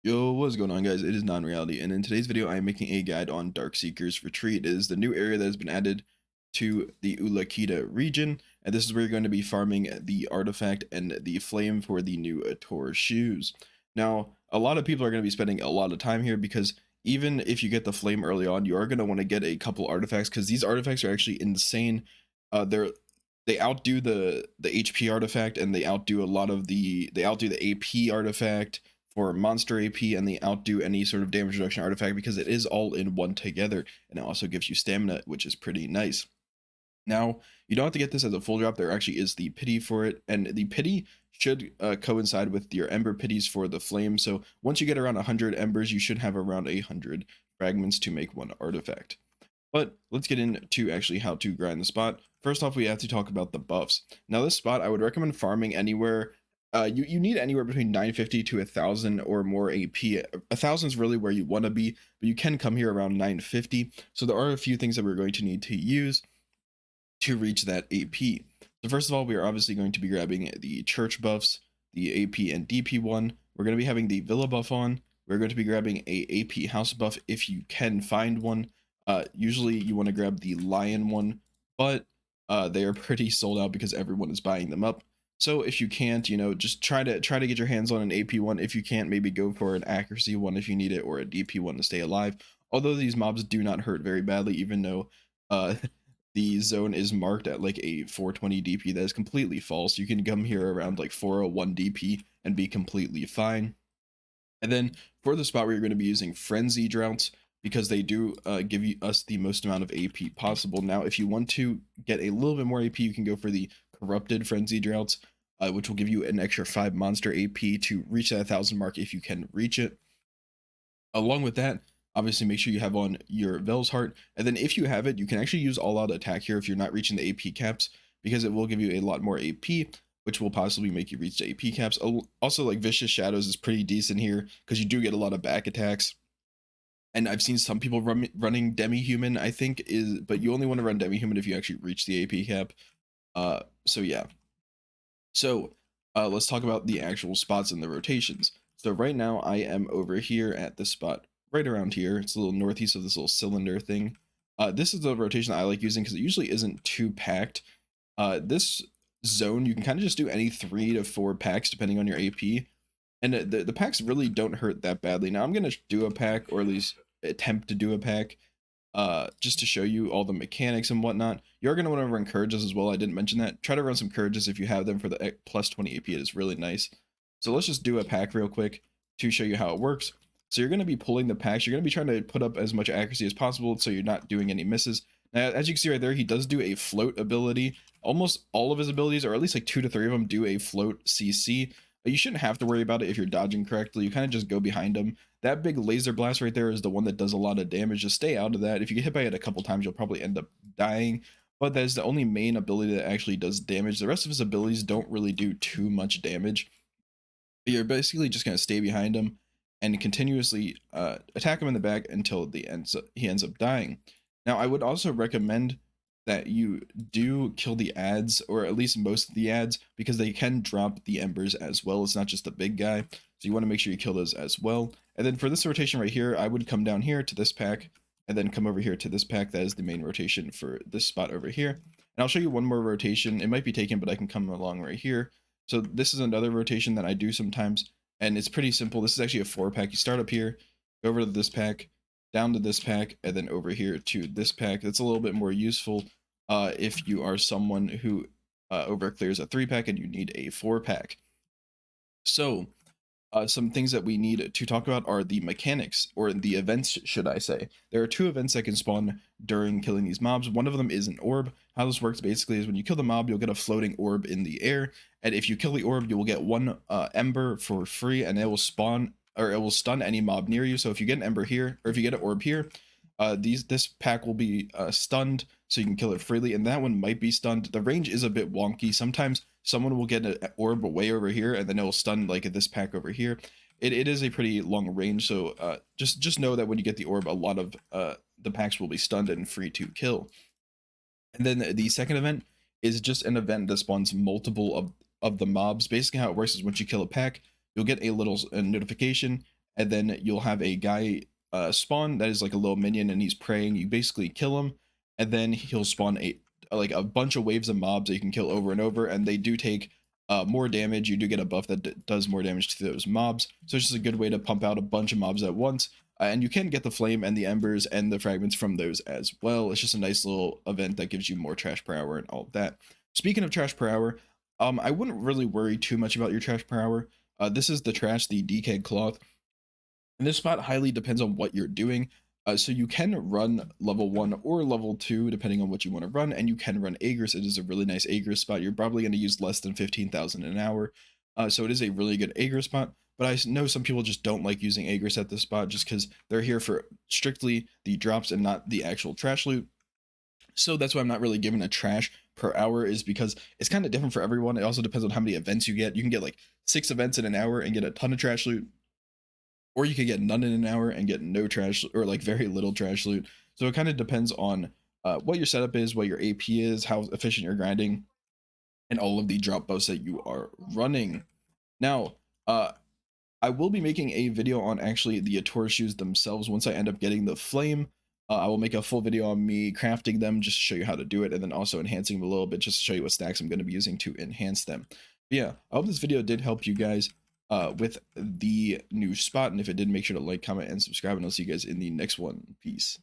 Yo, what's going on, guys? It is non-reality, and in today's video, I am making a guide on Darkseekers Retreat. It is the new area that has been added to the Ulakita region, and this is where you're going to be farming the artifact and the flame for the new Ator shoes. Now, a lot of people are going to be spending a lot of time here because even if you get the flame early on, you are going to want to get a couple artifacts because these artifacts are actually insane. They outdo the HP artifact, and they outdo they outdo the AP artifact for monster AP, and they outdo any sort of damage reduction artifact because it is all in one together, and it also gives you stamina, which is pretty nice. Now, you don't have to get this as a full drop. There actually is the pity for it, and the pity should coincide with your ember pities for the flame. So once you get around 100 embers, you should have around 100 fragments to make one artifact. But let's get into actually how to grind the spot. First off, we have to talk about the buffs. Now, this spot, I would recommend farming anywhere. You need anywhere between 950 to 1,000 or more AP. 1,000 is really where you want to be, but you can come here around 950. So there are a few things that we're going to need to use to reach that AP. So first of all, we are obviously going to be grabbing the church buffs, the AP and DP one. We're going to be having the villa buff on. We're going to be grabbing a AP house buff if you can find one. Usually you want to grab the lion one, but they are pretty sold out because everyone is buying them up. So if you can't, just try to get your hands on an AP one. If you can't, maybe go for an accuracy one if you need it, or a DP one to stay alive. Although these mobs do not hurt very badly, even though the zone is marked at like a 420 DP. That is completely false. You can come here around like 401 DP and be completely fine. And then for the spot where you're going to be using frenzy droughts, because they do give us the most amount of AP possible. Now, if you want to get a little bit more AP, you can go for the corrupted frenzy droughts, which will give you an extra 5 monster AP to reach that 1,000 mark if you can reach it. Along with that, obviously make sure you have on your Vel's Heart, and then if you have it, you can actually use all out attack here if you're not reaching the AP caps, because it will give you a lot more AP, which will possibly make you reach the AP caps. Also, like Vicious Shadows is pretty decent here because you do get a lot of back attacks. And I've seen some people running demi-human, I think, but you only want to run demi-human if you actually reach the AP cap. So yeah. So let's talk about the actual spots and the rotations. So right now I am over here at this spot right around here. It's a little northeast of this little cylinder thing. This is the rotation I like using because it usually isn't too packed. This zone, you can kind of just do any 3 to 4 packs depending on your AP. And the packs really don't hurt that badly. Now I'm going to do a pack, or at least attempt to do a pack, just to show you all the mechanics and whatnot. You're going to want to run courages as well. I didn't mention that. Try to run some courages if you have them for the plus 20 AP. It is really nice. So let's just do a pack real quick to show you how it works. So you're going to be pulling the packs. You're going to be trying to put up as much accuracy as possible so you're not doing any misses. Now, as you can see right there, he does do a float ability. Almost all of his abilities, or at least like 2 to 3 of them, do a float CC. You shouldn't have to worry about it if you're dodging correctly. You kind of just go behind him. That big laser blast right there is the one that does a lot of damage. Just stay out of that. If you get hit by it a couple times, you'll probably end up dying. But that is the only main ability that actually does damage. The rest of his abilities don't really do too much damage. But you're basically just going to stay behind him and continuously attack him in the back until he ends up dying. Now, I would also recommend that you do kill the ads, or at least most of the ads, because they can drop the embers as well. It's not just the big guy. So you want to make sure you kill those as well. And then for this rotation right here, I would come down here to this pack and then come over here to this pack. That is the main rotation for this spot over here. And I'll show you one more rotation. It might be taken, but I can come along right here. So this is another rotation that I do sometimes, and it's pretty simple. This is actually a 4-pack. You start up here, go over to this pack, down to this pack, and then over here to this pack. That's a little bit more useful if you are someone who overclears a 3-pack and you need a 4-pack. So some things that we need to talk about are the mechanics, or the events, should I say. There are 2 events that can spawn during killing these mobs. One of them is an orb. How this works basically is when you kill the mob, you'll get a floating orb in the air, and if you kill the orb, you will get 1 ember for free, and it will spawn, or it will stun any mob near you. So if you get an ember here, or if you get an orb here, this pack will be stunned, so you can kill it freely, and that one might be stunned. The range is a bit wonky. Sometimes someone will get an orb way over here, and then it will stun like this pack over here. It is a pretty long range, so just know that when you get the orb, a lot of the packs will be stunned and free to kill. And then the second event is just an event that spawns multiple of the mobs. Basically how it works is once you kill a pack, you'll get a little notification, and then you'll have a guy spawn that is like a little minion, and he's praying. You basically kill him, and then he'll spawn like a bunch of waves of mobs that you can kill over and over, and they do take more damage. You do get a buff that does more damage to those mobs, so it's just a good way to pump out a bunch of mobs at once. And you can get the flame and the embers and the fragments from those as well. It's just a nice little event that gives you more trash per hour and all of that. Speaking of trash per hour, I wouldn't really worry too much about your trash per hour. This is the trash, the decayed cloth. And this spot highly depends on what you're doing. So you can run level 1 or level 2, depending on what you want to run, and you can run Aegis. It is a really nice Aegis spot. You're probably going to use less than 15,000 an hour. So it is a really good Aegis spot. But I know some people just don't like using Aegis at this spot just because they're here for strictly the drops and not the actual trash loot. So that's why I'm not really giving a trash per hour, is because it's kind of different for everyone. It also depends on how many events you get. You can get like 6 events in an hour and get a ton of trash loot, or you could get none in an hour and get no trash or like very little trash loot. So it kind of depends on what your setup is, what your AP is, how efficient you're grinding, and all of the drop buffs that you are running. Now, I will be making a video on actually the Ator shoes themselves. Once I end up getting the flame, I will make a full video on me crafting them just to show you how to do it, and then also enhancing them a little bit just to show you what stacks I'm going to be using to enhance them. But yeah, I hope this video did help you guys with the new spot, and if it did, make sure to like, comment, and subscribe, and I'll see you guys in the next one. Peace.